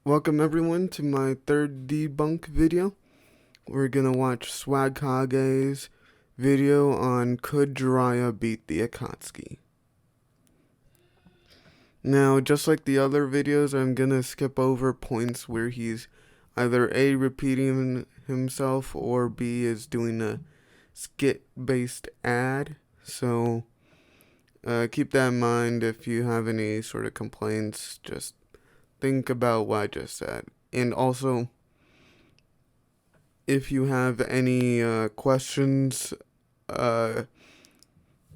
Welcome everyone to my third debunk video. We're gonna watch swagkage's video on could Jiraiya beat the Akatsuki. Now, just like the other videos, I'm gonna skip over points where he's either A, repeating himself, or B, is doing a skit-based ad. So, keep that in mind. If you have any sort of complaints, just think about what I just said. And also, if you have any questions, put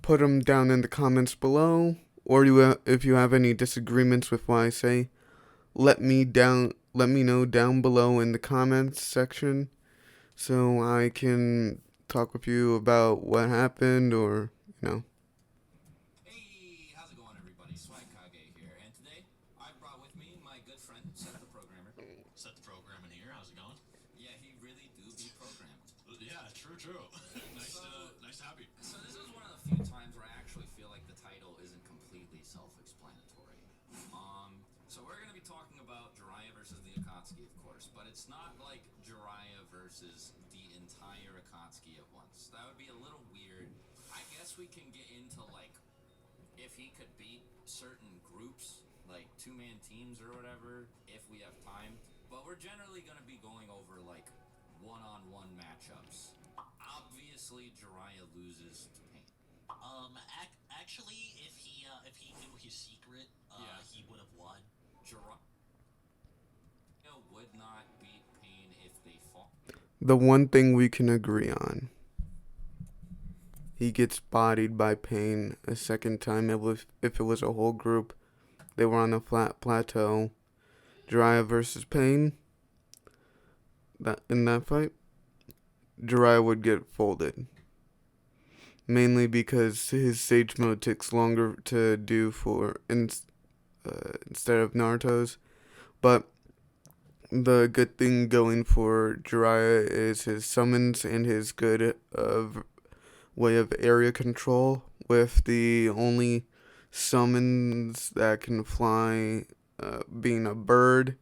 them down in the comments below. Or if you have any disagreements with what I say, let me know down below in the comments section, so I can talk with you about what happened, or Hey, how's it going, everybody? Swagkage here, and today I brought with me my good friend, Seth the Programmer. Set the program in here. How's it going? Yeah, he really do be programmed. Yeah, true. nice to have you. So this is one of the few times where I actually feel like the title isn't completely self-explanatory. So we're gonna be talking about Jiraiya versus the Akatsuki, of course, but it's not like Jiraiya versus the entire Akatsuki at once. That would be a little weird. I guess we can get into like if he could beat certain groups, like two-man teams or whatever, if we have time. But we're generally going to be going over like one-on-one matchups. Obviously, Jiraiya loses to Pain. Actually, if he knew his secret, he would have won. Jiraiya would not beat Pain if they fought. the one thing we can agree on. He gets bodied by Pain a second time. If it was a whole group, they were on a flat plateau. Jiraiya versus Pain. In that fight, Jiraiya would get folded. Mainly because his stage mode takes longer to do instead of Naruto's. But the good thing going for Jiraiya is his summons and his good way of area control, with the only summons that can fly being a bird,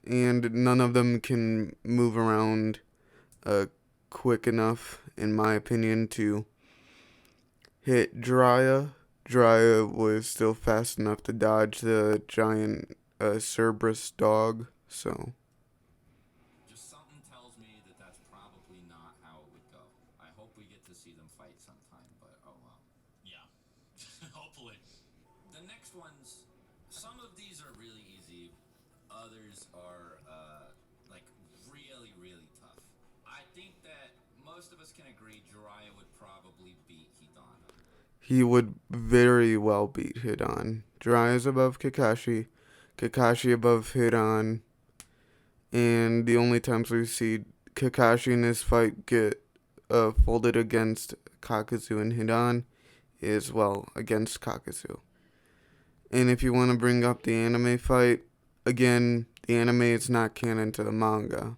and none of them can move around quick enough, in my opinion, to hit Jiraiya. Jiraiya was still fast enough to dodge the giant Cerberus dog, so Just something tells me that that's probably not how it would go. I hope we get to see them fight sometime, but oh well. Yeah, hopefully. The next ones, some of these are really easy. Others are like really tough. I think that most of us can agree Jiraiya would probably beat Hidana. he would very well beat Hidan. Jiraiya's above Kakashi, Kakashi above Hidan, and the only times we see Kakashi in this fight get folded against Kakuzu and Hidan is, well, against Kakuzu. And if you want to bring up the anime fight, again, the anime is not canon to the manga.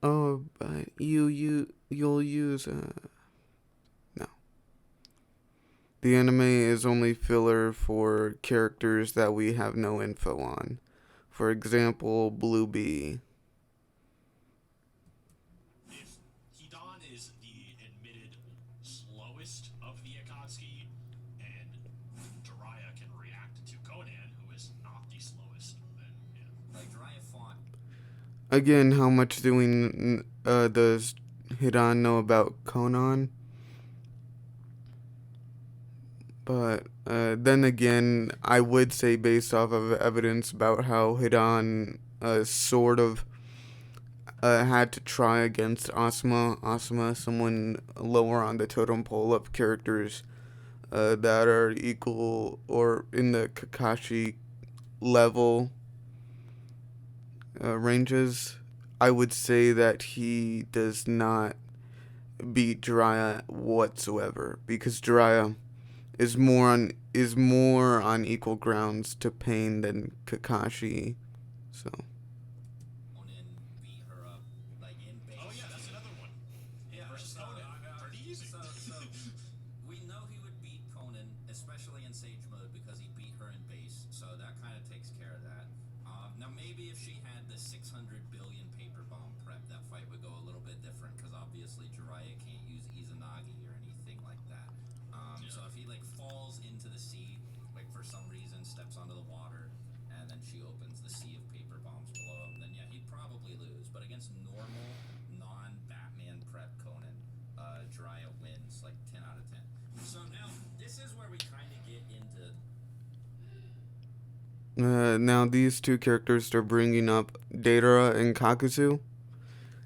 Oh, but you'll use no. The anime is only filler for characters that we have no info on. For example, Blue Bee. If Hidan is the admitted slowest of the Akatsuki, and Jiraiya can react to Conan, who is not the slowest, then yeah. Like Jiraiya fought. Again, how much does Hidan know about Conan? But then again, I would say, based off of evidence about how Hidan sort of had to try against Asuma, someone lower on the totem pole of characters that are equal or in the Kakashi level ranges. I would say that he does not beat Jiraiya whatsoever, because Jiraiya is more on equal grounds to Pain than Kakashi. So Conan beat her up like in base. Oh yeah, that's another one. Yeah, Versus Conan, pretty easy. So we know he would beat Conan, especially in Sage mode, because he beat her in base. So that kind of takes care of that. maybe if she had the 600 billion paper bomb prep, that fight would go a little bit different, because obviously Jiraiya can't use Izanagi or anything like that. So if he like falls into the sea, like for some reason steps onto the water, and then she opens the sea of paper bombs below him, then yeah, he'd probably lose. But against normal, non-Batman prep Conan, Jiraiya wins like 10 out of 10. So now this is where we kind of get into. Now these two characters are bringing up Deidara and Kakuzu.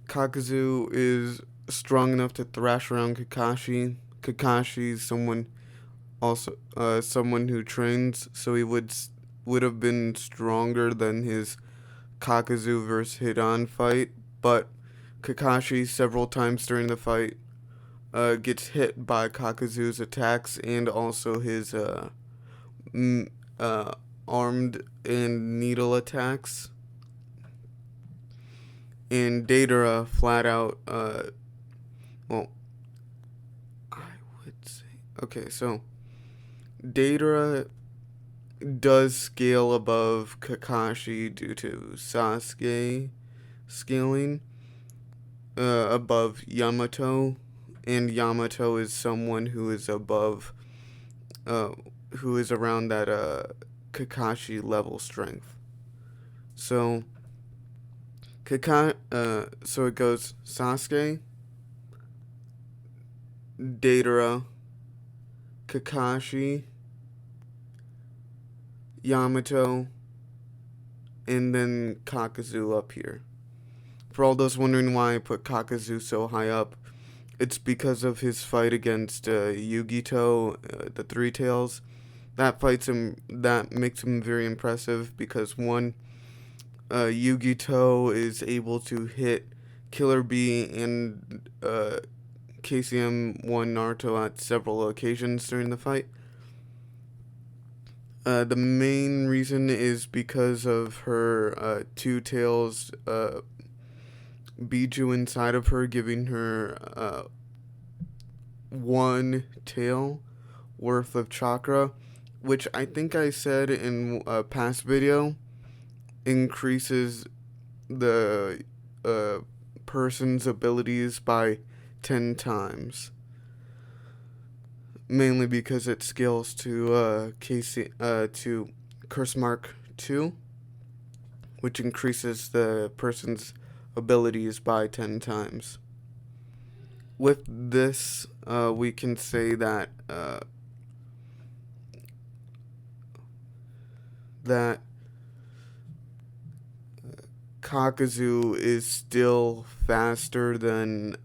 Kakuzu is strong enough to thrash around Kakashi. Kakashi's someone who trains, so he would have been stronger than his Kakuzu versus Hidan fight, but Kakashi several times during the fight gets hit by Kakuzu's attacks and also his armed and needle attacks. And Deidara flat out, I would say, okay, so Deidara does scale above Kakashi due to Sasuke scaling above Yamato, and Yamato is someone who is above, who is around that Kakashi level strength. So so it goes Sasuke, Deidara, Kakashi, Yamato, and then Kakuzu up here. For all those wondering why I put Kakuzu so high up, it's because of his fight against Yugito, the Three Tails. That makes him very impressive because one, Yugito is able to hit Killer Bee and KCM-1 Naruto at several occasions during the fight. The main reason is because of her two tails Biju inside of her, giving her one tail worth of chakra, which I think I said in a past video increases the person's abilities by 10 times. Mainly because it scales to to Curse Mark 2, which increases the person's abilities by 10 times. With this, we can say that Kakuzu is still faster than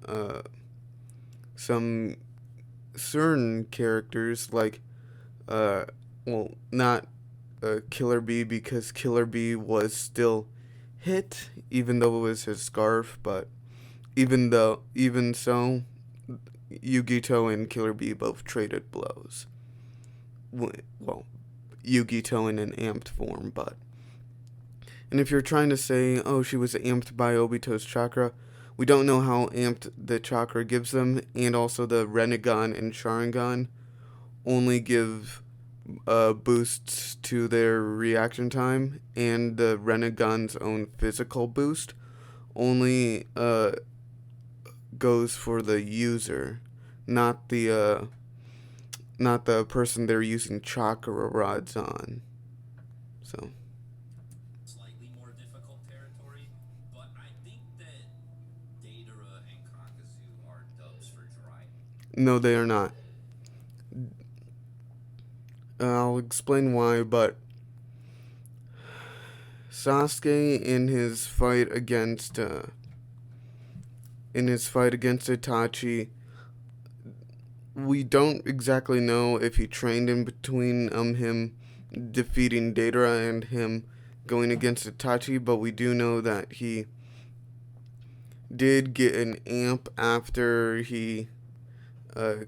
some certain characters, like not Killer Bee, because Killer Bee was still hit even though it was his scarf, but even so, Yugito and Killer Bee both traded blows. Well, Yugito in an amped form, but. And if you're trying to say, oh, she was amped by Obito's chakra, we don't know how amped the chakra gives them, and also the Rinnegan and Sharingan only give boosts to their reaction time, and the Rinnegan's own physical boost only goes for the user, not the person they're using chakra rods on. So. Slightly more difficult territory, but I think that Deidara and Kakuzu are dubs for Jiraiya. No, they are not. I'll explain why, but Sasuke in his fight against Itachi, we don't exactly know if he trained in between him defeating Deidara and him going against Itachi, but we do know that he did get an amp after he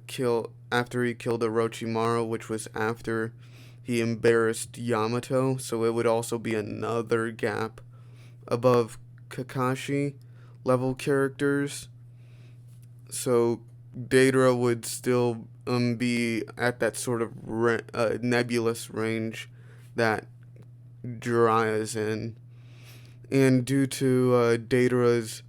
killed Orochimaru, which was after he embarrassed Yamato, so it would also be another gap above Kakashi level characters. So Deidara would still be at that sort of nebulous range that Jiraiya is in. And due to Datara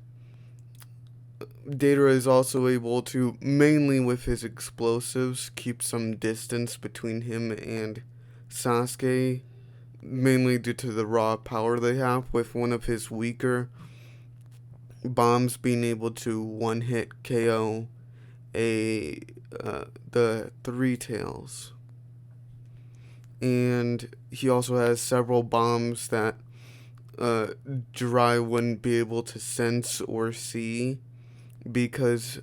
is also able to, mainly with his explosives, keep some distance between him and Sasuke, mainly due to the raw power they have, with one of his weaker bombs being able to one-hit KO a the Three Tails. And he also has several bombs that Jiraiya wouldn't be able to sense or see because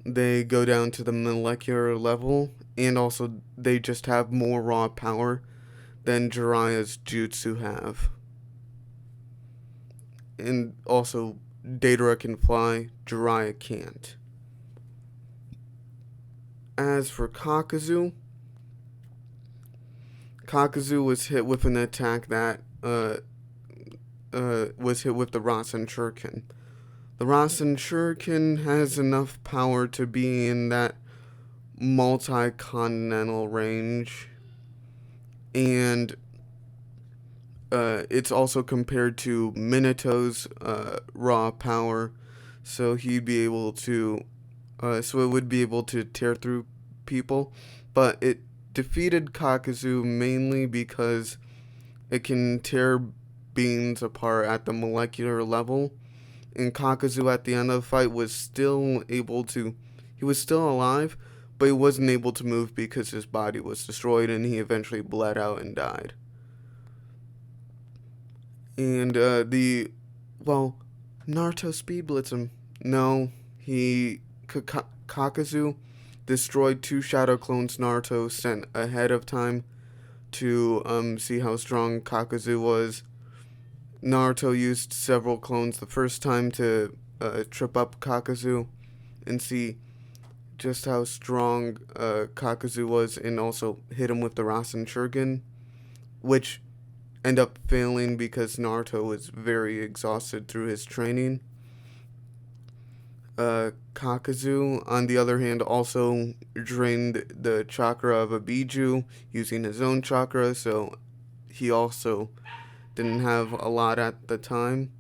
they go down to the molecular level, and also they just have more raw power than Jiraiya's jutsu have. And also, Datara can fly, Jiraiya can't. As for Kakazu was hit with an attack that was hit with the Rasen Shuriken. The Rasen Shuriken has enough power to be in that multi-continental range, and it's also compared to Minato's raw power, so he'd be able to, so it would be able to tear through people, but it defeated Kakazu mainly because it can tear beings apart at the molecular level, and Kakazu at the end of the fight was still able to, he was still alive, but he wasn't able to move because his body was destroyed and he eventually bled out and died. And Naruto speed blitzed him. No, Kakazu destroyed 2 shadow clones Naruto sent ahead of time to see how strong Kakazu was. Naruto used several clones the first time to trip up Kakazu and see just how strong Kakazu was, and also hit him with the Rasen Shuriken, which end up failing because Naruto was very exhausted through his training. Kakazu, on the other hand, also drained the chakra of a Biju using his own chakra, so he also didn't have a lot at the time.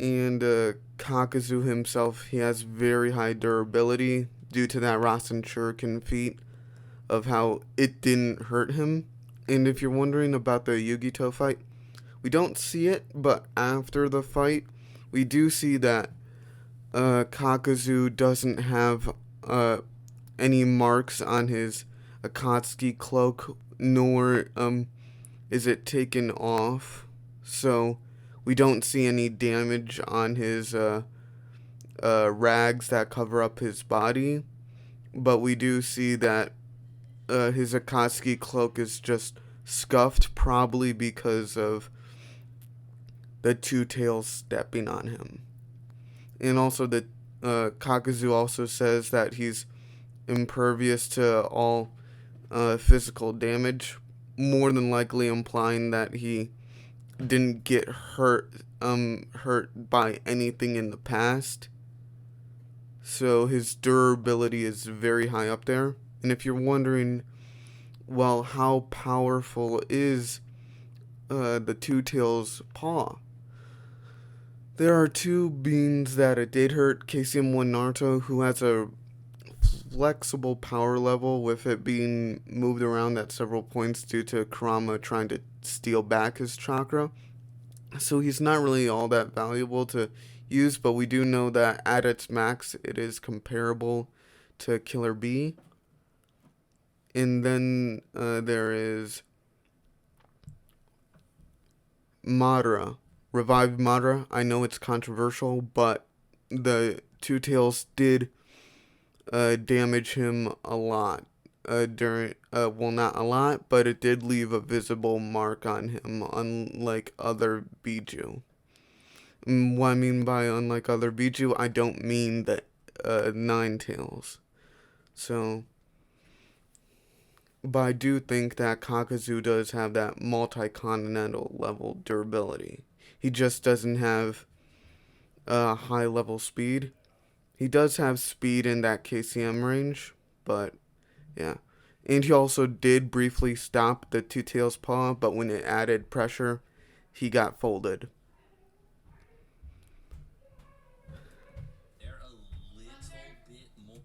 And Kakazu himself, he has very high durability due to that Rasen Shuriken feat of how it didn't hurt him. And if you're wondering about the Yugito fight, we don't see it, but after the fight, we do see that Kakazu doesn't have any marks on his Akatsuki cloak, nor is it taken off. So we don't see any damage on his rags that cover up his body, but we do see that his Akatsuki cloak is just scuffed, probably because of the Two Tails stepping on him. And also, the Kakazu also says that he's impervious to all physical damage, more than likely implying that he didn't get hurt by anything in the past. So his durability is very high up there. And if you're wondering, well, how powerful is the Two Tails paw? There are 2 beings that it did hurt. KCM1 Naruto, who has a flexible power level, with it being moved around at several points due to Kurama trying to steal back his chakra. So he's not really all that valuable to use, but we do know that at its max, it is comparable to Killer Bee. And then there is Madara. Revived Madara. I know it's controversial, but the Two Tails did damage him a lot during, well, not a lot, but it did leave a visible mark on him, unlike other Biju. What I mean by unlike other Biju, I don't mean the Nine Tails. So, but I do think that Kakazu does have that multi-continental level durability. He just doesn't have high level speed. He does have speed in that KCM range, but yeah. And he also did briefly stop the Two Tails paw, but when it added pressure, he got folded. They're a little bit more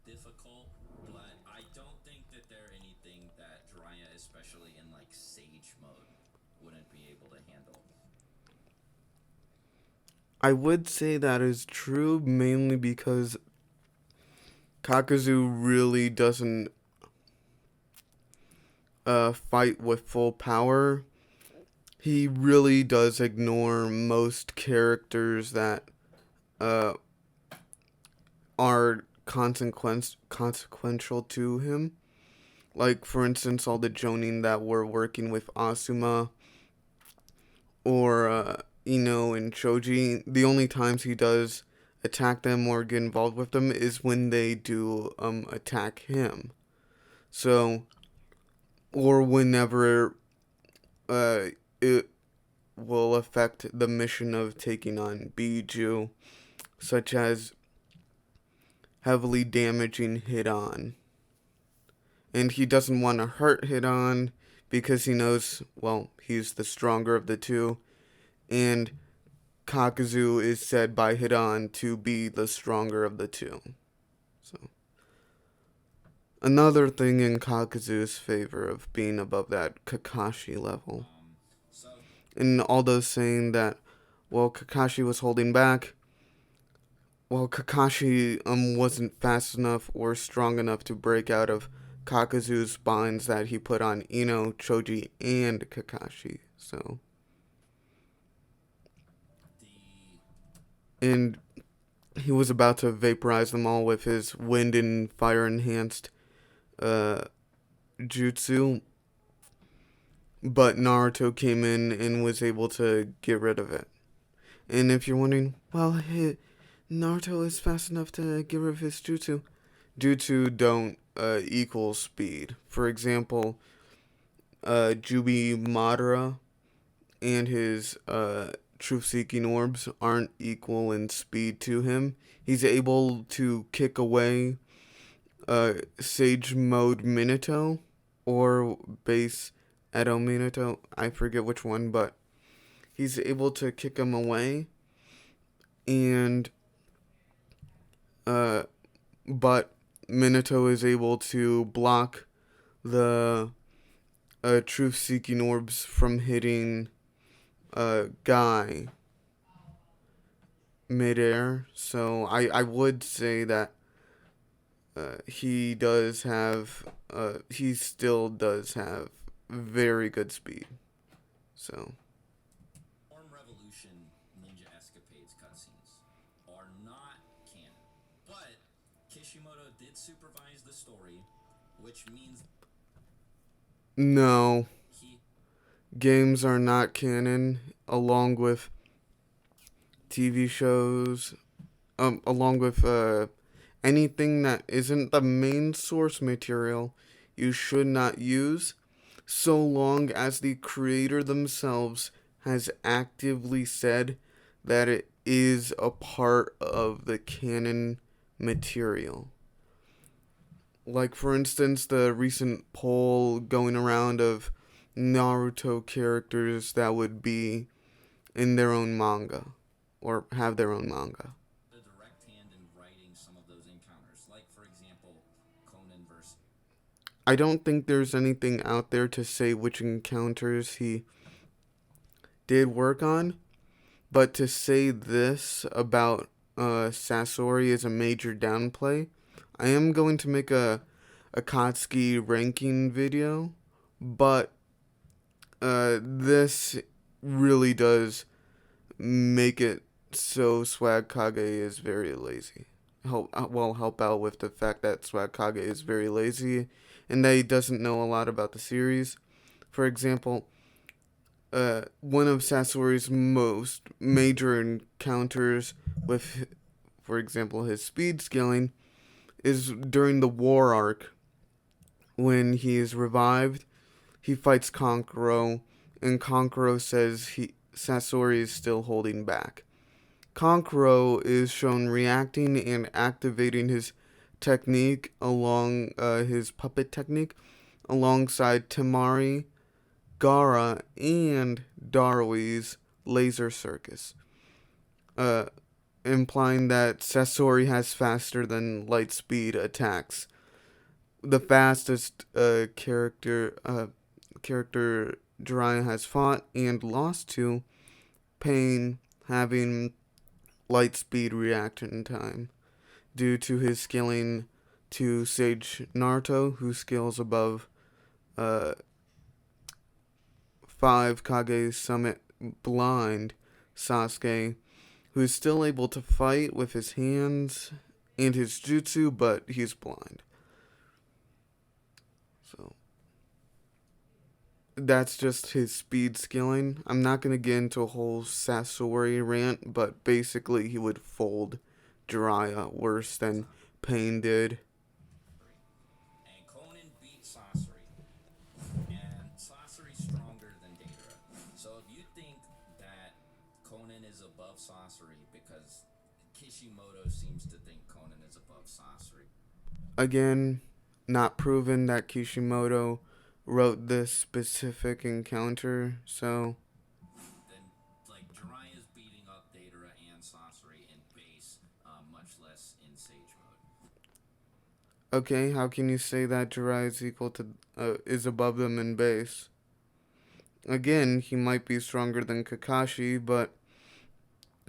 difficult, but I don't think that they're anything that Jiraiya, especially in like Sage mode, wouldn't be able to handle. I would say that is true, mainly because Kakuzu really doesn't fight with full power. He really does ignore most characters that uh, are consequential to him. Like, for instance, all the Jonin that were working with Asuma or Ino and Choji. The only times he does attack them or get involved with them is when they do attack him. So, or whenever it will affect the mission of taking on Biju, such as heavily damaging Hidon. And he doesn't want to hurt Hidon because he knows, well, he's the stronger of the two. And Kakuzu is said by Hidon to be the stronger of the two. So, another thing in Kakuzu's favor of being above that Kakashi level. So And all those saying that, well, Kakashi was holding back. Well, Kakashi wasn't fast enough or strong enough to break out of Kakuzu's binds that he put on Ino, Choji, and Kakashi. So, and he was about to vaporize them all with his wind and fire enhanced jutsu, but Naruto came in and was able to get rid of it. And if you're wondering, well, Naruto is fast enough to get rid of his jutsu. Jutsu don't equal speed. For example, Jubi Madara and his truth-seeking orbs aren't equal in speed to him. He's able to kick away Sage Mode Minato or Base Edo Minato. I forget which one, but he's able to kick him away. And but Minato is able to block the truth-seeking orbs from hitting Guy midair. So I would say that he still does have very good speed. So, Form Revolution Ninja Escapades cutscenes are not canon, but Kishimoto did supervise the story, which means no, he games are not canon, along with TV shows, along with anything that isn't the main source material, you should not use, so long as the creator themselves has actively said that it is a part of the canon material. Like, for instance, the recent poll going around of Naruto characters that would be in their own manga or have their own manga. had a direct hand in writing some of those encounters, like for example, Conan versus. I don't think there's anything out there to say which encounters he did work on, but to say this about Sasori is a major downplay. I am going to make a akatsuki ranking video, but this really does make it so swagkage is very lazy. Help out with the fact that swagkage is very lazy and that he doesn't know a lot about the series. For example, one of Sasori's most major encounters with, for example, his speed scaling is during the war arc. When he is revived, he fights Kankuro, and Kankuro says Sasori is still holding back. Konkuro is shown reacting and activating his technique along his puppet technique alongside Temari, Gara, and Darwi's laser circus, uh, implying that Sasori has faster than light speed attacks. The fastest character Jiraiya has fought and lost to, Pain having light speed reaction time due to his scaling to Sage Naruto, who scales above uh, 5 Kage Summit blind Sasuke, who is still able to fight with his hands and his jutsu, but he's blind. So that's just his speed scaling. I'm not going to get into a whole Sasori rant, but basically he would fold Jiraiya worse than Pain did. And Conan beat Sasori. And Sasori's stronger than Deidara. So if you think that Conan is above Sasori because Kishimoto seems to think Conan is above Sasori. Again, not proven that Kishimoto wrote this specific encounter, so Then, like, Jiraiya's beating up Deidara and Sasori in base, much less in Sage mode. okay, how can you say that Jiraiya is equal to is above them in base? Again, he might be stronger than Kakashi, but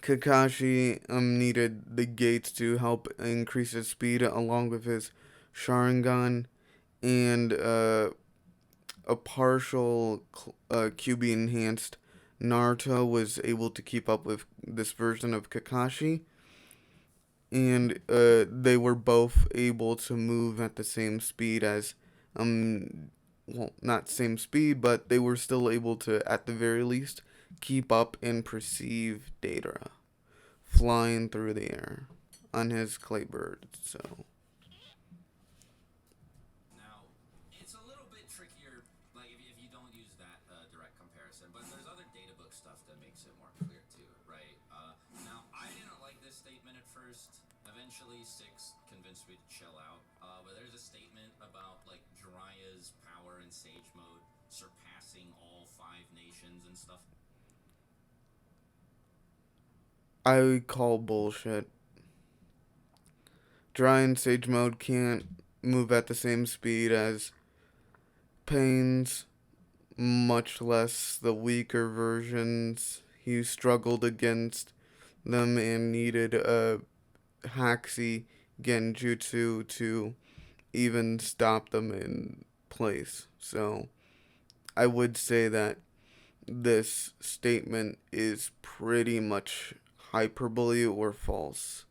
Kakashi needed the gates to help increase his speed along with his Sharingan and a partial QB enhanced Naruto was able to keep up with this version of Kakashi, and they were both able to move at the same speed as well, not same speed, but they were still able to, at the very least, keep up and perceive Deidara flying through the air on his clay bird. So Now, it's a little bit trickier, like, if you don't use that direct comparison, but there's other data book stuff that makes it more clear, too, right? Now, I didn't like this statement at first. Eventually, Six convinced me to chill out. But there's a statement about, like, Jiraiya's power in Sage mode surpassing all 5 nations and stuff. I call bullshit. Dry and Sage mode can't move at the same speed as Pain's, much less the weaker versions. He struggled against them and needed a Haxi Genjutsu to even stop them in place. So I would say that this statement is pretty much hyperbole or false.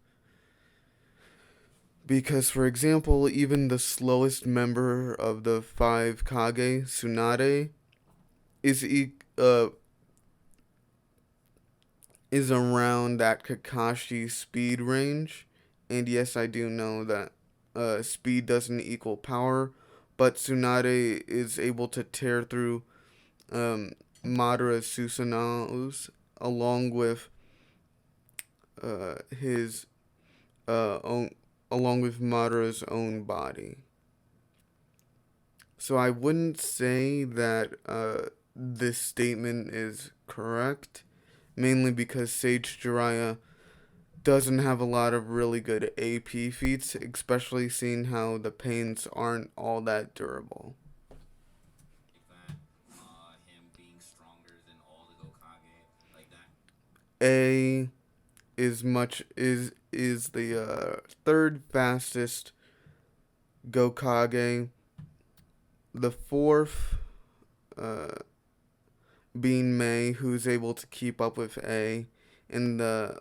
Because, for example, even the slowest member of the 5 Kage, Tsunade, is is around that Kakashi speed range. And yes, I do know that speed doesn't equal power, but Tsunade is able to tear through Madara Susanoo's along with his own, along with Madara's own body. So I wouldn't say that this statement is correct, mainly because Sage Jiraiya doesn't have a lot of really good AP feats, especially seeing how the pains aren't all that durable. Like that, him being stronger than all the Gokage, like that. A is the third fastest Gokage. The fourth being Mei, who's able to keep up with A, and the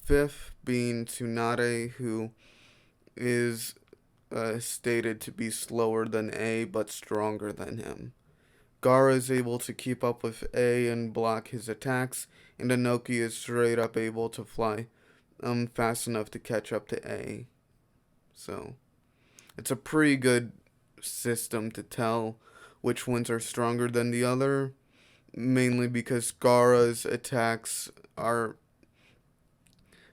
fifth being Tsunade, who is stated to be slower than A but stronger than him. Gaara is able to keep up with A and block his attacks, and Inoki is straight up able to fly fast enough to catch up to A. So it's a pretty good system to tell which ones are stronger than the other, mainly because Gaara's attacks are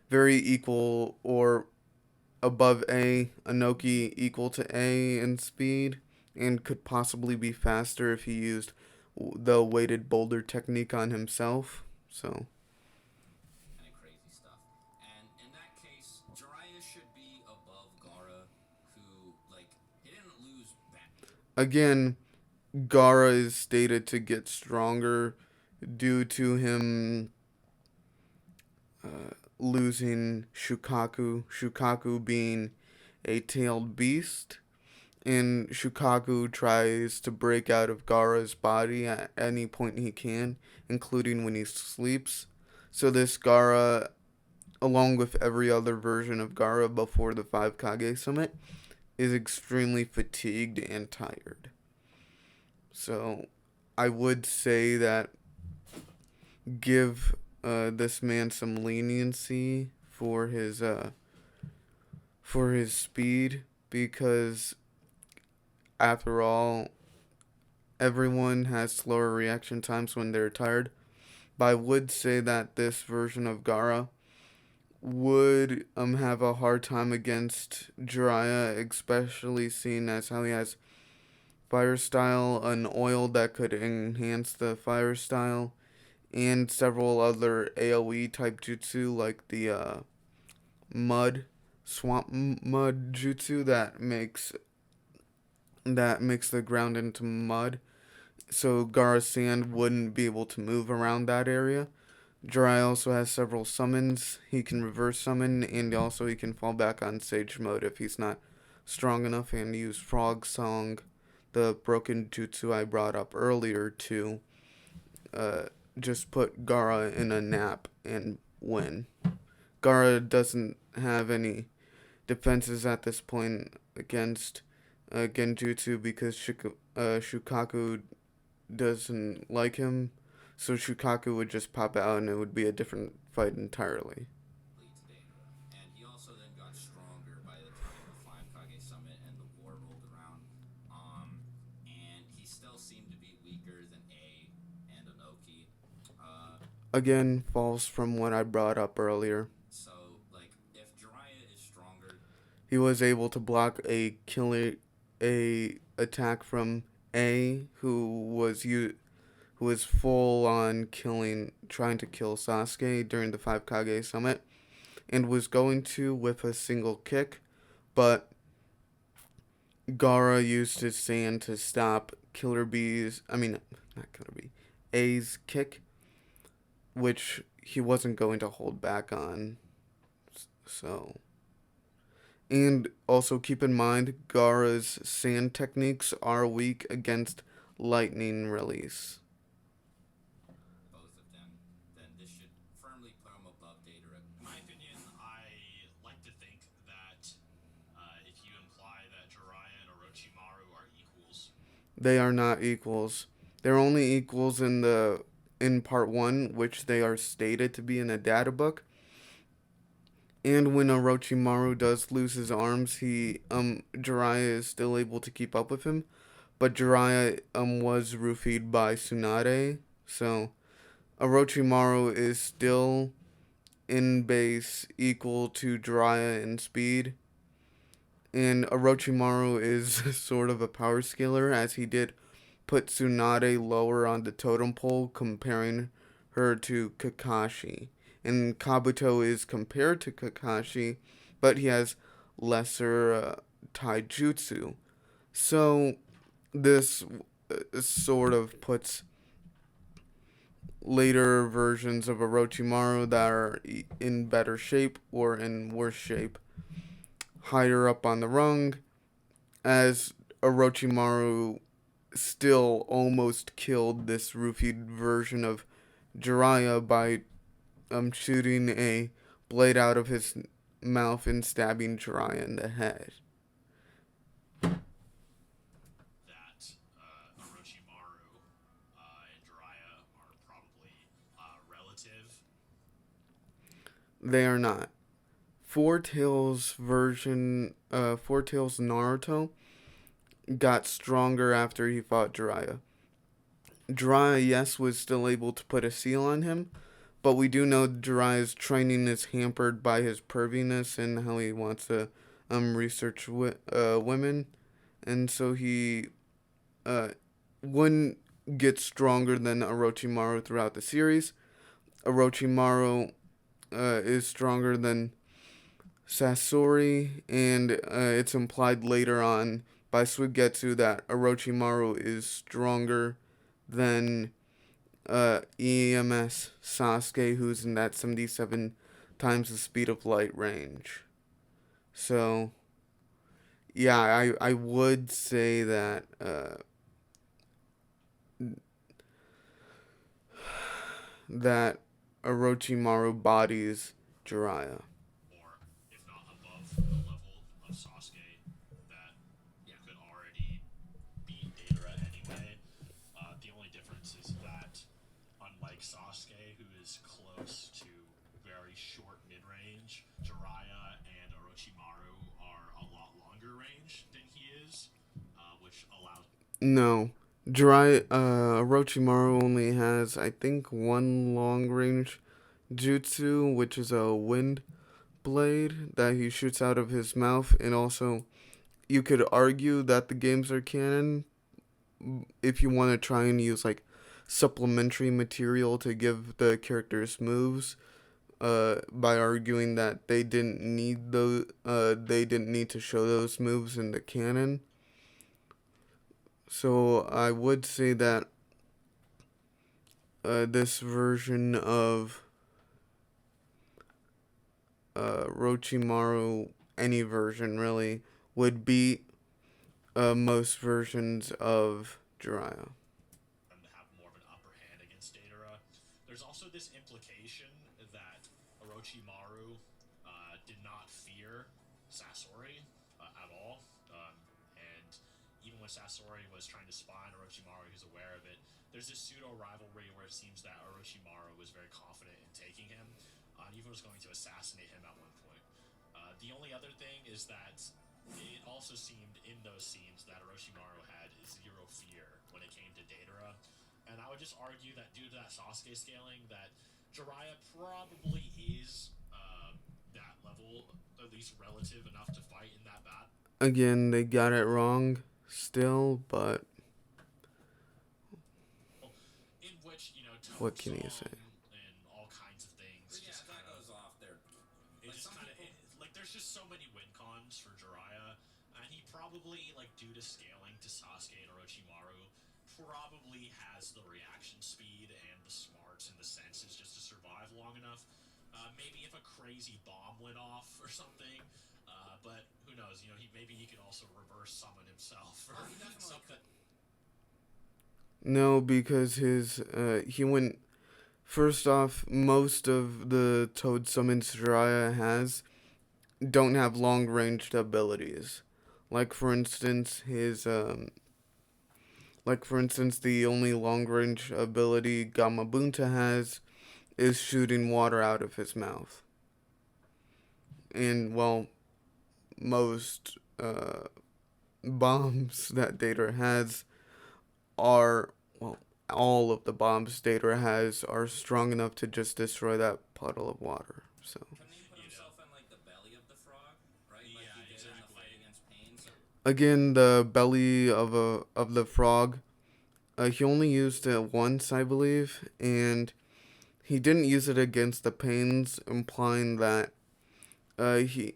very equal or above A, Inoki equal to A in speed, and could possibly be faster if he used the weighted boulder technique on himself. So, Kind of crazy stuff. And in that case, Jiraiya should be above Gaara, who, like, he didn't lose back. again, Gaara is stated to get stronger due to him losing Shukaku, Shukaku being a tailed beast, and Shukaku tries to break out of Gaara's body at any point he can, including when he sleeps. So this Gaara, along with every other version of Gaara before the 5 Kage Summit, is extremely fatigued and tired. So I would say that give this man some leniency for his speed, because after all, everyone has slower reaction times when they're tired. But I would say that this version of Gaara would have a hard time against Jiraiya, especially seeing as how he has fire style, an oil that could enhance the fire style, and several other AoE type jutsu like the mud swamp mud jutsu that makes the ground into mud. So Gaara's sand wouldn't be able to move around that area. Jiraiya also has several summons. He can reverse summon, and also he can fall back on Sage mode if he's not strong enough, and use Frog Song, the broken jutsu I brought up earlier, to uh, just put Gaara in a nap and win. Gaara doesn't have any defenses at this point against Genjutsu because Shukaku doesn't like him, so Shukaku would just pop out and it would be a different fight entirely. To Daedra. And he also then got stronger by the time the 5 Kage Summit and the war rolled around. And he still seemed to be weaker than A and Inoki. Uh, Again, falls from what I brought up earlier. so, like, if Jiraiya is stronger, He was able to block a attack from A, who was full on trying to kill Sasuke during the 5 Kage Summit, and was going to with a single kick, but Gaara used his sand to stop not Killer Bee, A's kick, which he wasn't going to hold back on. So, and also keep in mind, Gaara's sand techniques are weak against lightning release. both of them, then this should firmly put him above Daedra. In my opinion, I like to think that if you imply that Jiraiya and Orochimaru are equals, They are not equals. They're only equals in part 1, which they are stated to be in a data book. And when Orochimaru does lose his arms, Jiraiya is still able to keep up with him. But Jiraiya was roofied by Tsunade, so Orochimaru is still in base equal to Jiraiya in speed. And Orochimaru is sort of a power scaler, as he did put Tsunade lower on the totem pole, comparing her to Kakashi. And Kabuto is compared to Kakashi, but he has lesser taijutsu. So this sort of puts later versions of Orochimaru that are in better shape or in worse shape higher up on the rung, as Orochimaru still almost killed this roofied version of Jiraiya by shooting a blade out of his mouth and stabbing Jiraiya in the head. that Orochimaru and Jiraiya are probably relative. They are not. Four Tails Naruto got stronger after he fought Jiraiya. Jiraiya, yes, was still able to put a seal on him, But we do know Jiraiya's training is hampered by his perviness and how he wants to research women, and so he uh, wouldn't get stronger than Orochimaru throughout the series. Orochimaru is stronger than Sasori, and it's implied later on by Suigetsu that Orochimaru is stronger than EMS Sasuke, who's in that 77 times the speed of light range. So, yeah, I would say that that Orochimaru bodies Jiraiya. or if not above the level of Sasuke, that Yeah. could already beat Deidara anyway. The only difference is that, unlike Sasuke, who is close to very short mid-range, Jiraiya and Orochimaru are a lot longer range than he is, which allows. No. Orochimaru only has, I think, one long range jutsu, which is a wind blade that he shoots out of his mouth. And also, you could argue that the games are canon if you want to try and use like supplementary material to give the characters moves. By arguing that they didn't need to show those moves in the canon. So I would say that this version of Rochimaru, any version really, would beat most versions of Jiraiya. Them to have more of an upper hand against Deidara. There's also this implication that Orochimaru did not fear Sasori at all, and even when Sasori was trying to spy on Orochimaru, he was aware of it. There's this pseudo rivalry where it seems that Orochimaru was very confident in taking him, and even was going to assassinate him at one point. The only other thing is that it also seemed in those scenes that Orochimaru had zero fear when it came to Deidara. And I would just argue that due to that Sasuke scaling, that Jiraiya probably is that level, at least relative enough to fight in that battle. Again, they got it wrong still, but In which, what can you say? and all kinds of things. But yeah, Just if that kind of, goes off there. it Like just some kind of, people, like, there's just so many win cons for Jiraiya. And he probably, like, due to scaling to Sasuke and Orochimaru, probably has the reaction speed and the smarts and the senses just to survive long enough. Maybe if a crazy bomb went off or something, but who knows? Maybe he could also reverse summon himself or oh, he definitely something. No, because he went. First off, most of the Toad summons Jiraiya has don't have long ranged abilities. Like for instance, the only long range ability Gamabunta has is shooting water out of his mouth. And well, most bombs that Dater has are, well, all of the bombs Dater has are strong enough to just destroy that puddle of water. So couldn't he put himself in like the belly of the frog, right? Like Yeah, he did in the exactly. fight against Pain. So again, the belly of the frog, he only used it once, I believe, and he didn't use it against the pains, implying that he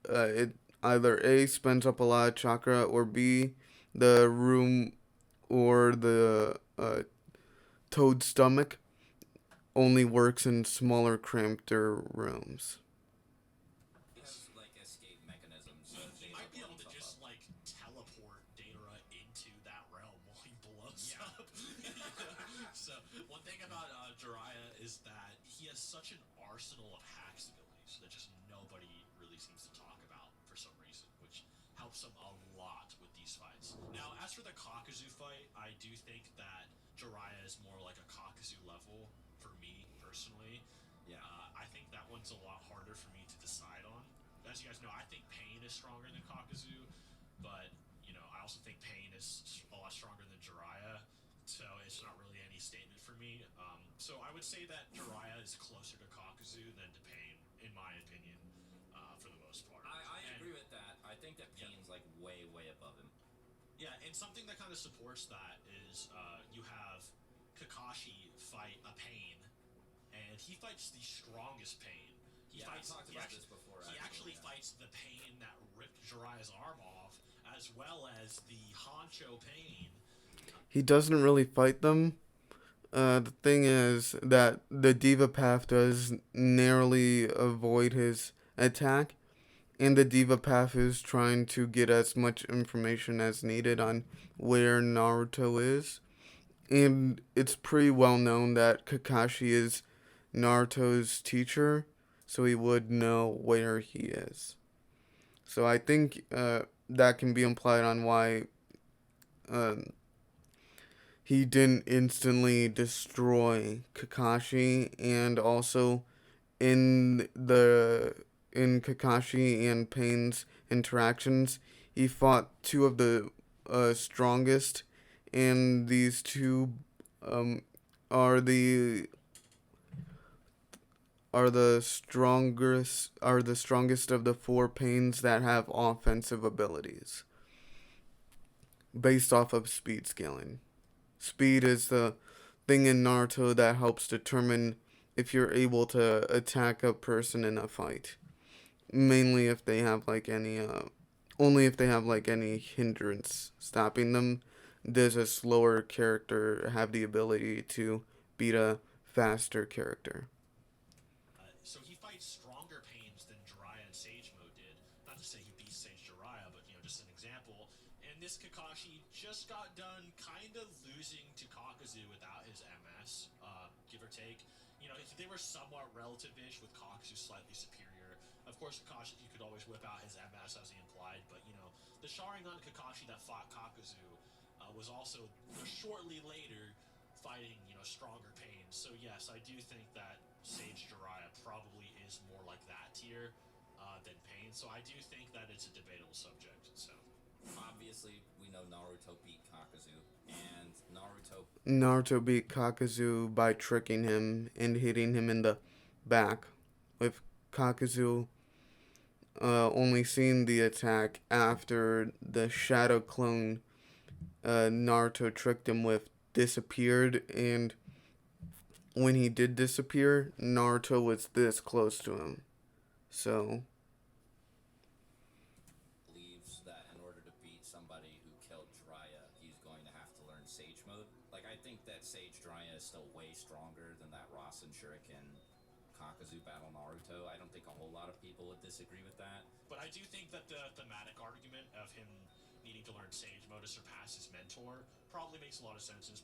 it either A spends up a lot of chakra, or B, the room or the toad stomach only works in smaller, crampeder rooms. he has like escape mechanisms. So He might be able to just like teleport Datara into that realm while he blows up. So one thing about Jiraiya is that he has such an arsenal of hacks abilities that just nobody really seems to talk about for some reason, which helps him a lot with these fights. Now, as for the Kakuzu fight, I do think that Jiraiya is more like a Kakuzu level for me personally. Yeah. I think that one's a lot harder for me to decide on. As you guys know, I think Pain is stronger than Kakuzu, but I also think Pain is a lot stronger than Jiraiya, so it's not really any any statement for me. So I would say that Jiraiya is closer to Kakuzu than to Pain, in my opinion, for the most part. I And agree with that. I think that yeah, Pain's like way above him. yeah, and something that kind of supports that is you have Kakashi fight a Pain, and he fights the strongest Pain. He Yeah, we fights. talked about this before. He actually yeah. fights the Pain that ripped Jiraiya's arm off, as well as the Honcho Pain. He doesn't really fight them. The thing is that the Diva Path does narrowly avoid his attack, and the Diva Path is trying to get as much information as needed on where Naruto is. And it's pretty well known that Kakashi is Naruto's teacher, so he would know where he is. So I think that can be implied on why um, he didn't instantly destroy Kakashi, and also in Kakashi and Pain's interactions, he fought two of the strongest, and these two um, are the strongest of the four Pains that have offensive abilities based off of speed scaling. Speed is the thing in Naruto that helps determine if you're able to attack a person in a fight. Mainly if they have only if they have like any hindrance stopping them, does a slower character have the ability to beat a faster character. So he fights stronger Pains than Jiraiya and Sage Mode did. Not to say he beats Sage Jiraiya, but just an example. And this Kakashi just got done kind of losing to Kakuzu without his MS, give or take. They were somewhat relative-ish, with Kakuzu slightly superior. Of course, Kakashi could always whip out his MS as he implied, but the Sharingan Kakashi that fought Kakuzu was also shortly later fighting stronger Pains. So yes, I do think that Sage Jiraiya probably is more like that tier than Pain. So I do think that it's a debatable subject. So Obviously, we know Naruto beat Kakuzu, and Naruto beat Kakuzu by tricking him and hitting him in the back, with Kakuzu only seeing the attack after the shadow clone Naruto tricked him with disappeared, and when he did disappear, Naruto was this close to him. So, believes that in order to beat somebody who killed Jiraiya, he's going to have to learn Sage Mode. Like, I think that Sage Jiraiya is still way stronger than that Rasen Shuriken Kakuzu battle Naruto. I don't think a whole lot of people would disagree with that. but I do think that the thematic argument of him needing to learn Sage Mode to surpass his mentor probably makes a lot of sense.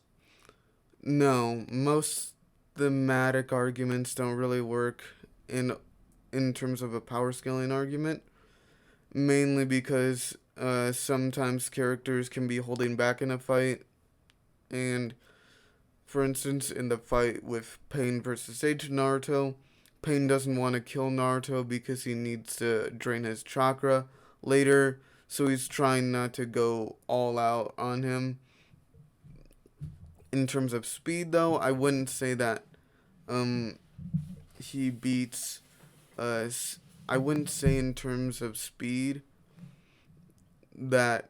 no, most thematic arguments don't really work in terms of a power scaling argument, mainly because sometimes characters can be holding back in a fight, and for instance, in the fight with Pain versus Sage Naruto, Pain doesn't want to kill Naruto because he needs to drain his chakra later, so he's trying not to go all out on him. In terms of speed, though, I wouldn't say that um, he beats us. I wouldn't say in terms of speed that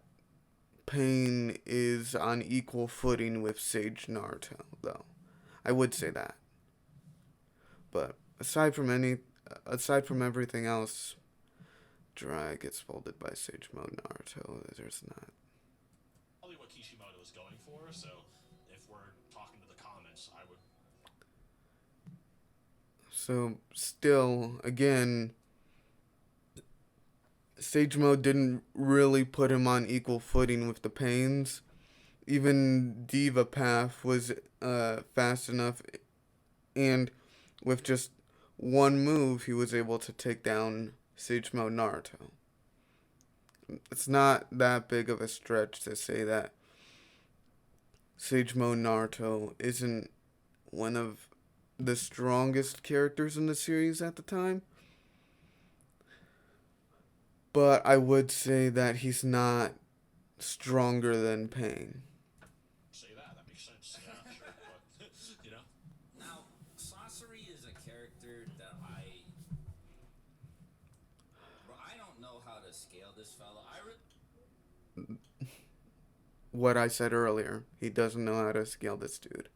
Pain is on equal footing with Sage Naruto, though. I would say that. But aside from everything else, Jiraiya gets folded by Sage Mode Naruto. There's not. Probably what Kishimoto was going for. So if we're talking to the comments, I would. So still, again, Sage Mode didn't really put him on equal footing with the Pains. Even Diva Path was fast enough, and with just one move, he was able to take down Sage Mode Naruto. It's not that big of a stretch to say that Sage Mode Naruto isn't one of the strongest characters in the series at the time. But I would say that he's not stronger than Pain. Say that. That makes sense. Yeah, sure. what I said earlier. He doesn't know how to scale this dude.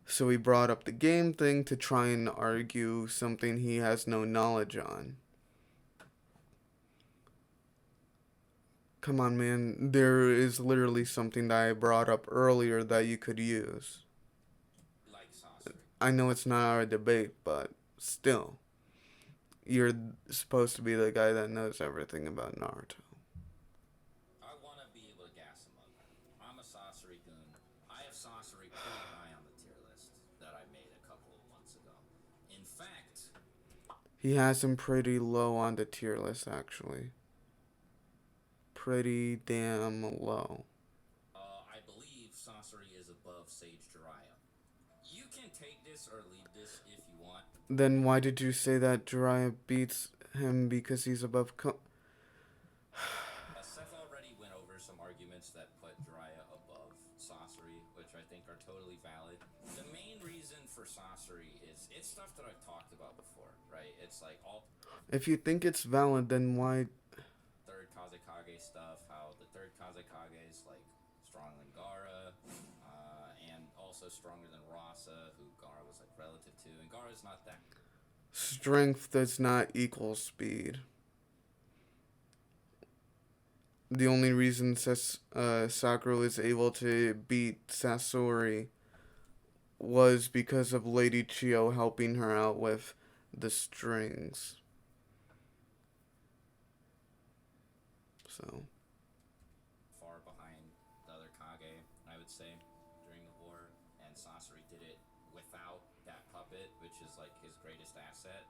So he brought up the game thing to try and argue something he has no knowledge on. Come on, man. There is literally something that I brought up earlier that you could use. Like Sasori. I know it's not our debate, but still. You're supposed to be the guy that knows everything about Naruto. I want to be able to gas him up. I'm a Sasori goon. I have Sasori pretty high on the tier list that I made a couple of months ago. In fact, He has him pretty low on the tier list, actually. Pretty damn low. I believe Sasori is above Sage Jiraiya. You can take this or leave this if you want. Then why did you say that Jiraiya beats him because he's above Seth already went over some arguments that put Jiraiya above Sasori, which I think are totally valid. The main reason for Sasori is it's stuff that I've talked about before, right? It's like all If you think it's valid, then why... third Kazekage stuff, how the third Kazekage is like stronger than Gaara, and also stronger than Rasa, who Gaara was like relative to, and Gaara's not that. Strength does not equal speed. The only reason Sakura was able to beat Sasori was because of Lady Chio helping her out with the strings. So, Far behind the other Kage, I would say, during the war, and Sasori did it without that puppet, which is like his greatest asset.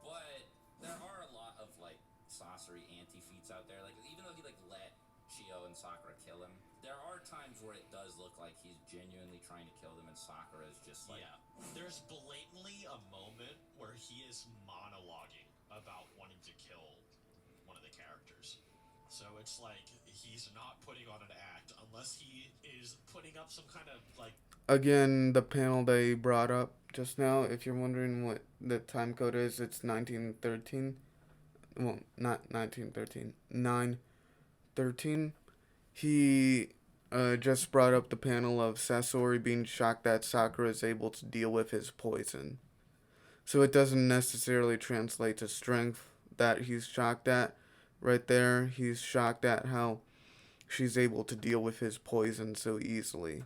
But there are a lot of like Sasori anti-feats out there. Like even though he like let Chio and Sakura kill him, there are times where it does look like he's genuinely trying to kill them, and Sakura is just like, Yeah, there's blatantly a moment where he is monologuing about wanting to kill one of the characters. So it's like he's not putting on an act unless he is putting up some kind of like. again, the panel they brought up just now, if you're wondering what the time code is, it's 1913. Well, not 1913. 913. He just brought up the panel of Sasori being shocked that Sakura is able to deal with his poison. So it doesn't necessarily translate to strength that he's shocked at. Right there, he's shocked at how she's able to deal with his poison so easily.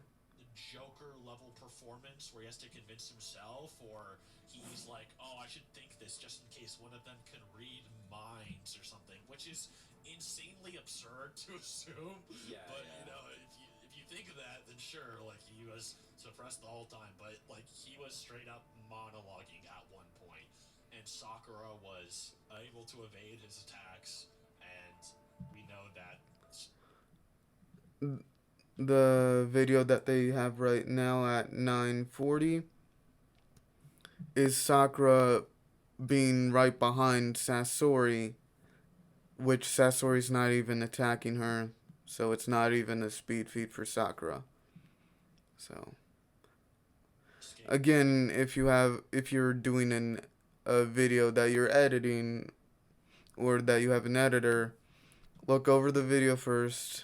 Joker level performance where he has to convince himself, or he's like, oh, I should think this just in case one of them can read minds or something, which is insanely absurd to assume. Yeah, But yeah. you know, if you think of that, then sure, like he was suppressed the whole time, but like he was straight up monologuing at one point, and Sakura was able to evade his attacks, and we know that. The video that they have right now at 9:40 is Sakura being right behind Sasori, which Sasori's not even attacking her, so it's not even a speed feat for Sakura. So again, if you're doing a video that you're editing or that you have an editor, look over the video first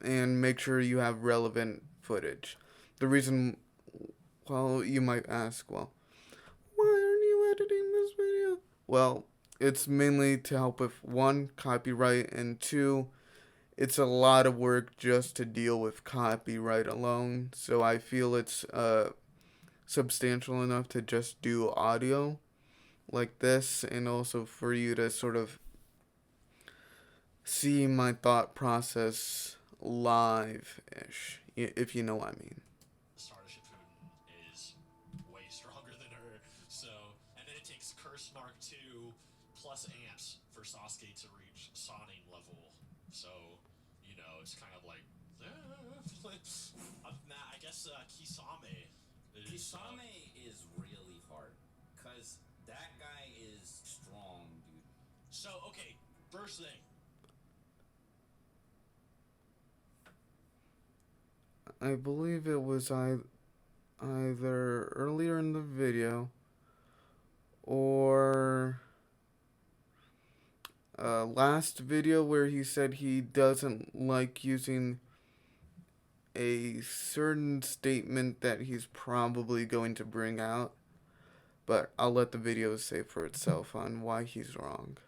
and make sure you have relevant footage. The reason, well, you might ask, well, why aren't you editing this video? Well, it's mainly to help with one, copyright, and two, it's a lot of work just to deal with copyright alone. So I feel it's substantial enough to just do audio like this, and also for you to sort of see my thought process live-ish, if you know what I mean. Sarda Shippuden is way stronger than her. So, and then it takes Curse Mark 2 plus amps for Sasuke to reach Sonin level. So, you know, it's kind of like. Other than that, I guess Kisame is. Kisame is really hard, cause that guy is strong, dude. So, okay, first thing. I believe it was either earlier in the video or last video where he said he doesn't like using a certain statement that he's probably going to bring out, but I'll let the video say for itself on why he's wrong.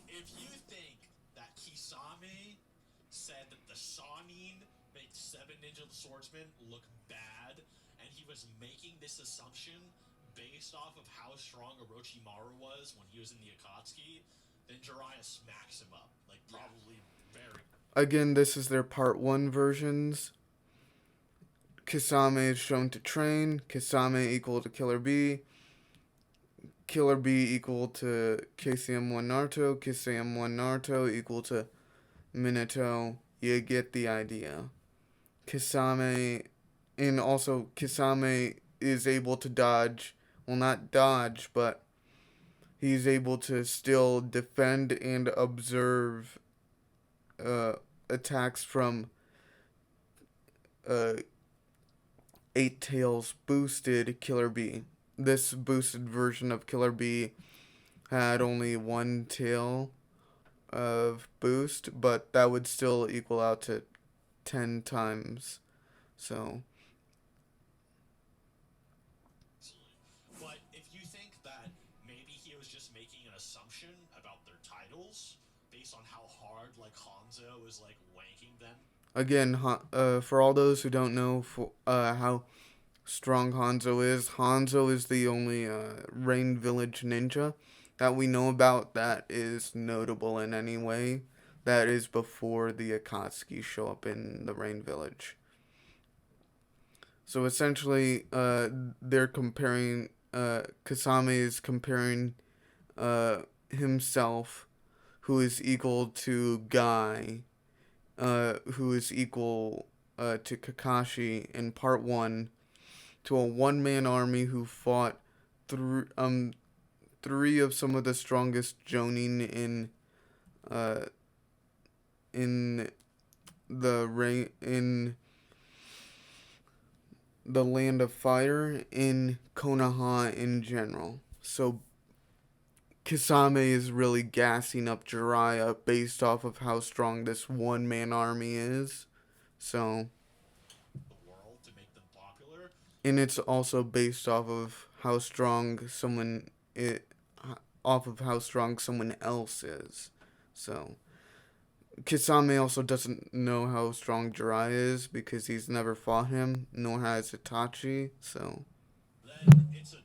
If you think that Kisame said that the Sanin made Seven Ninja Swordsman look bad, and he was making this assumption based off of how strong Orochimaru was when he was in the Akatsuki, then Jiraiya smacks him up. Like, probably very. Again, this is their part 1 versions. Kisame is shown to train. Kisame equal to Killer B. Killer B equal to KCM1 Naruto. KCM1 Naruto equal to Minato. You get the idea. Kisame, and also Kisame is able to dodge. Well, not dodge, but he's able to still defend and observe attacks from Eight Tails boosted Killer B. This boosted version of Killer B had only one tail of boost, but that would still equal out to 10 times. So, But if you think that maybe he was just making an assumption about their titles based on how hard like Hanzo is like wanking them. again, for all those who don't know how strong Hanzo is the only Rain Village ninja that we know about that is notable in any way. That is before the Akatsuki show up in the Rain Village. So essentially, they're comparing. Kasame is comparing himself, who is equal to Guy, who is equal to Kakashi in part 1, to a one-man army who fought three of some of the strongest Jonin in the land of fire, in Konoha in general. So Kisame is really gassing up Jiraiya based off of how strong this one-man army is. So, The world to make them popular. and it's also based off of how strong someone else is. So Kisame also doesn't know how strong Jiraiya is because he's never fought him, nor has Itachi. So Then it's a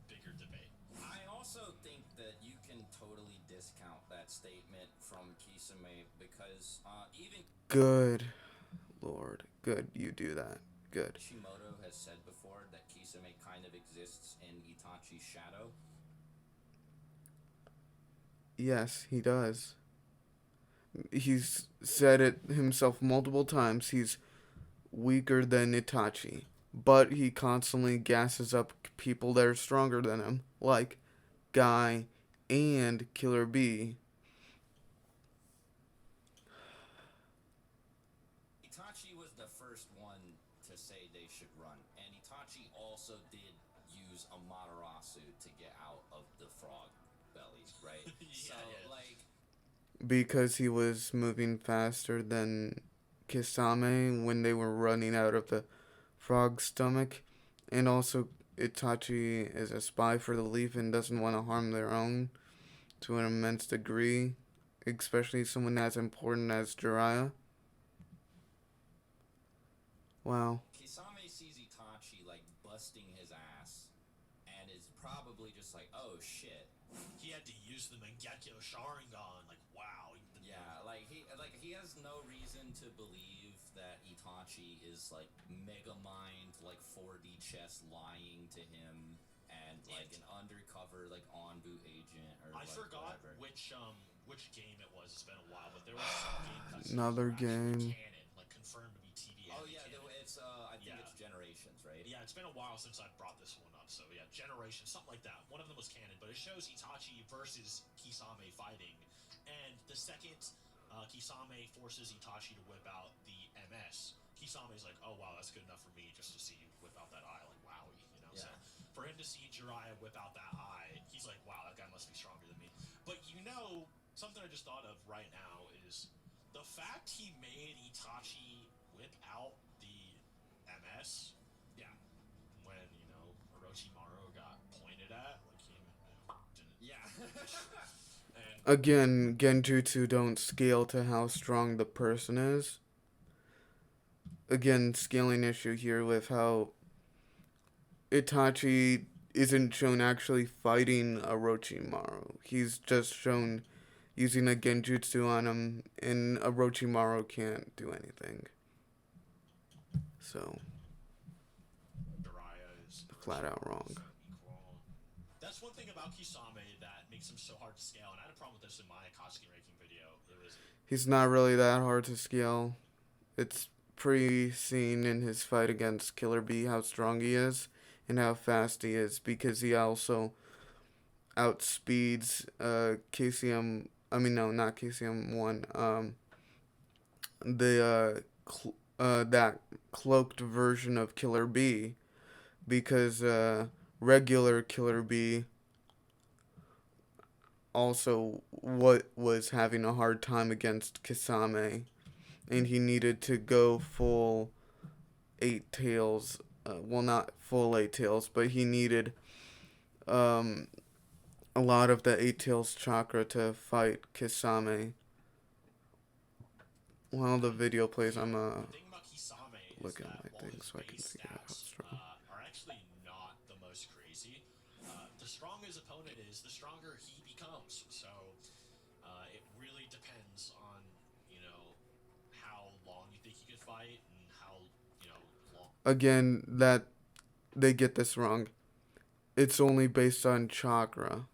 bigger debate. I also think that you can totally discount that statement from Kisame because even good Lord, good, you do that. Good. Kishimoto has said before that Kisame kind of exists in Itachi's shadow. Yes, he does. He's said it himself multiple times. He's weaker than Itachi, but he constantly gasses up people that are stronger than him, like Guy and Killer B. Itachi was the first one to say they should run, and Itachi also did use Amaterasu to get out of the frog belly, right? Yeah, So, yeah. like, Because he was moving faster than Kisame when they were running out of the frog's stomach. And also, Itachi is a spy for the Leaf and doesn't want to harm their own to an immense degree, especially someone as important as Jiraiya. Wow. Kisame sees Itachi, like, busting his ass, and is probably just like, oh shit. He had to use the Mangekyo Sharingan. Like, wow. Yeah, he has no reason to believe that Itachi is like mega mind, like 4D chess lying to him, and like an undercover like Onbu agent or I like forgot whatever. which game it was. It's been a while, but there was some game cutscenes Another that were actually game. canon, like confirmed to be TV. Oh yeah, canon. it's I think Yeah. it's Generations, right? Yeah, it's been a while since I brought this one up. So yeah, Generation, something like that. One of them was canon, but it shows Itachi versus Kisame fighting, and the second Kisame forces Itachi to whip out the MS, Kisame's like, oh wow, that's good enough for me just to see you whip out that eye, like wowie, you know. Yeah. So for him to see Jiraiya whip out that eye, he's like, wow, that guy must be stronger than me. But you know, something I just thought of right now is the fact he made Itachi whip out the MS. Yeah, when Orochimaru got pointed at, like he didn't. Yeah. And Again, genjutsu don't scale to how strong the person is. Again, scaling issue here with how Itachi isn't shown actually fighting Orochimaru. He's just shown using a genjutsu on him, and Orochimaru can't do anything. So, Jiraiya is flat out wrong. equal. That's one thing about Kisame that makes him so hard to scale, and I had a problem with this in my Akatsuki ranking video. It was He's not really that hard to scale. It's pretty seen in his fight against Killer Bee how strong he is and how fast he is, because he also outspeeds KCM. I mean, no, not KCM 1. That cloaked version of Killer Bee, because regular Killer Bee also was having a hard time against Kisame, and he needed to go full 8 tails. Well, not full 8 tails, but he needed a lot of the 8 tails chakra to fight Kisame. While the video plays, I'm the thing about Kisame looking is at that my while things his so I can base figure out how stats strong. are actually not the most crazy, the stronger his opponent is, the stronger he becomes. So it really depends on how long you think he could fight and how long. Again, that they get this wrong. It's only based on chakra.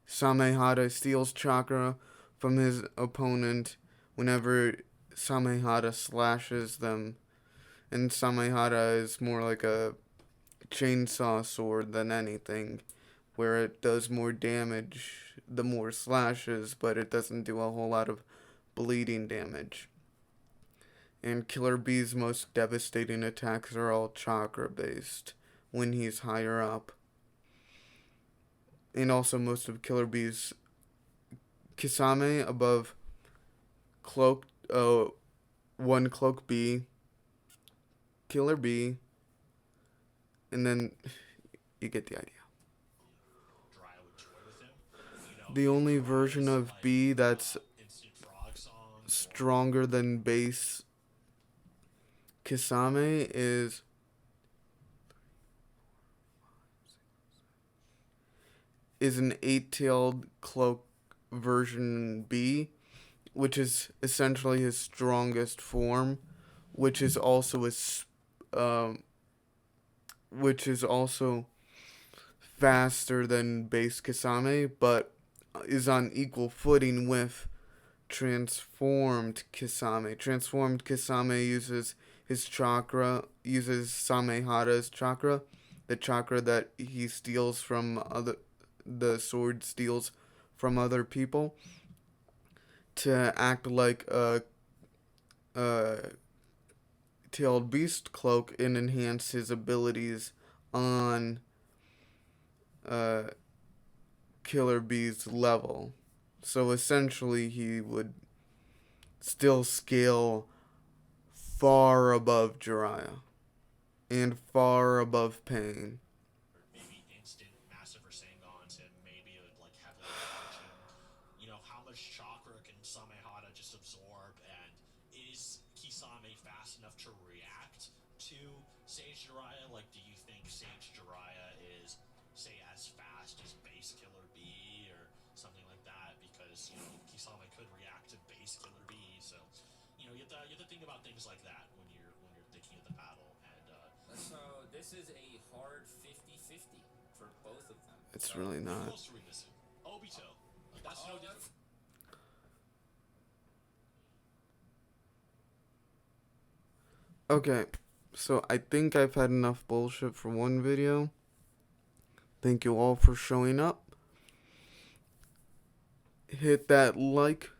Samehada steals chakra from his opponent whenever Samehada slashes them. And Samehada is more like a chainsaw sword than anything, where it does more damage the more slashes, but it doesn't do a whole lot of bleeding damage. And Killer Bee's most devastating attacks are all chakra based when he's higher up. And also most of Killer Bee's Kisame above cloak one cloak B, Killer Bee, and then you get the idea. Jiraiya would toy with him. The only Jiraiya's version of like, B that's Instant Frog Song. stronger than base Kisame is an 8-tailed cloak version B, which is essentially his strongest form, which is also which is also faster than base Kisame, but is on equal footing with transformed Kisame. Transformed Kisame uses Samehada's chakra, the chakra that he steals from the sword steals from other people, to act like a tailed beast cloak and enhance his abilities on Killer Bee's level. So essentially, he would still scale far above Jiraiya and far above Pain. Maybe instant massive Rasengans and maybe it would like heavily charge him. How much chakra can Samehada just absorb, and is Kisame fast enough to react to Sage Jiraiya? Like, do you think Sage Jiraiya is, say, as fast as base Killer Bee or something like that? Because Kisame could react to base Killer Bee, so you have to think about things like that when you're thinking of the battle. And So this is a hard 50-50 for both of them. It's So, really who not. else are we missing? Obito. That's no different. Okay, so I think I've had enough bullshit for one video. Thank you all for showing up. Hit that like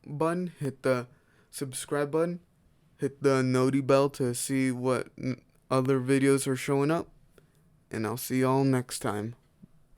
button, hit the subscribe button, hit the noti bell to see what other videos are showing up, and I'll see y'all next time.